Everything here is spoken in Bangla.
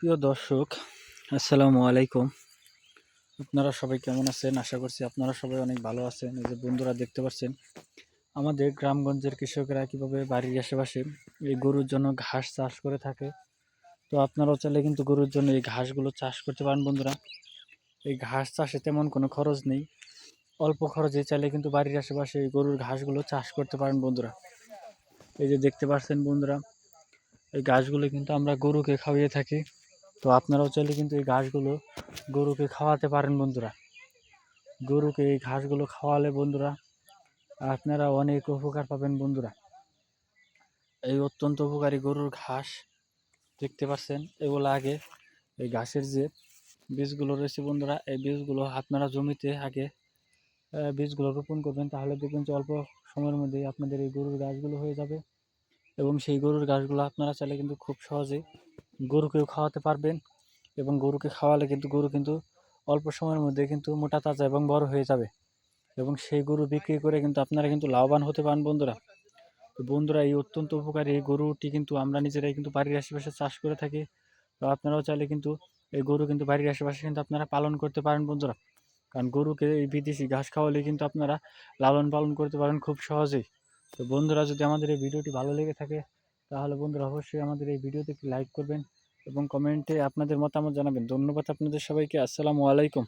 প্রিয় দর্শক, আসসালামু আলাইকুম। আপনারা সবাই কেমন আছেন? আশা করছি আপনারা সবাই অনেক ভালো আছেন। এই যে বন্ধুরা দেখতে পাচ্ছেন, আমাদের গ্রামগঞ্জের কৃষকরা কীভাবে বাড়ির আশেপাশে এই গরুর জন্য ঘাস চাষ করে থাকে। তো আপনারাও চাইলে কিন্তু গরুর জন্য এই ঘাসগুলো চাষ করতে পারেন বন্ধুরা। এই ঘাস চাষে তেমন কোনো খরচ নেই, অল্প খরচে চাইলে কিন্তু বাড়ির আশেপাশে এই গরুর ঘাসগুলো চাষ করতে পারেন বন্ধুরা। এই যে দেখতে পাচ্ছেন বন্ধুরা, এই ঘাসগুলো কিন্তু আমরা গরুকে খাওয়িয়ে থাকি। তো আপনারাও চাইলে কিন্তু এই ঘাসগুলো গরুকে খাওয়াতে পারেন বন্ধুরা। গরুকে এই ঘাসগুলো খাওয়ালে বন্ধুরা আপনারা অনেক উপকার পাবেন বন্ধুরা। এই অত্যন্ত উপকারী গরুর ঘাস দেখতে পাচ্ছেন, এগুলো আগে এই ঘাসের যে বীজগুলো রয়েছে বন্ধুরা, এই বীজগুলো আপনারা জমিতে আগে বীজগুলো রোপণ করবেন। তাহলে দেখবেন যে অল্প সময়ের মধ্যেই আপনাদের এই গরুর ঘাসগুলো হয়ে যাবে। এবং সেই গরুর ঘাসগুলো আপনারা চাইলে কিন্তু খুব সহজেই গরুকেও খাওয়াতে পারবেন। এবং গরুকে খাওয়ালে কিন্তু গরু কিন্তু অল্প সময়ের মধ্যে কিন্তু মোটা তাজা এবং বড় হয়ে যাবে। এবং সেই গরু বিক্রি করে কিন্তু আপনারা কিন্তু লাভবান হতে পারেন বন্ধুরা। তো বন্ধুরা, এই অত্যন্ত উপকারী এই গরুটি কিন্তু আমরা নিজেরাই কিন্তু বাড়ির আশেপাশে চাষ করে থাকি। তো আপনারাও চাইলে কিন্তু এই গরু কিন্তু বাড়ির আশেপাশে কিন্তু আপনারা পালন করতে পারেন বন্ধুরা। কারণ গরুকে এই বিদেশি ঘাস খাওয়ালে কিন্তু আপনারা লালন পালন করতে পারেন খুব সহজেই। তো বন্ধুরা, যদি আমাদের এই ভিডিওটি ভালো লেগে থাকে তাহলে বন্ধুরা অবশ্যই আমাদের এই ভিডিওতে একটি লাইক করবেন এবং কমেন্টে আপনাদের মতামত জানাবেন। ধন্যবাদ আপনাদের সবাইকে। আসসালামু আলাইকুম।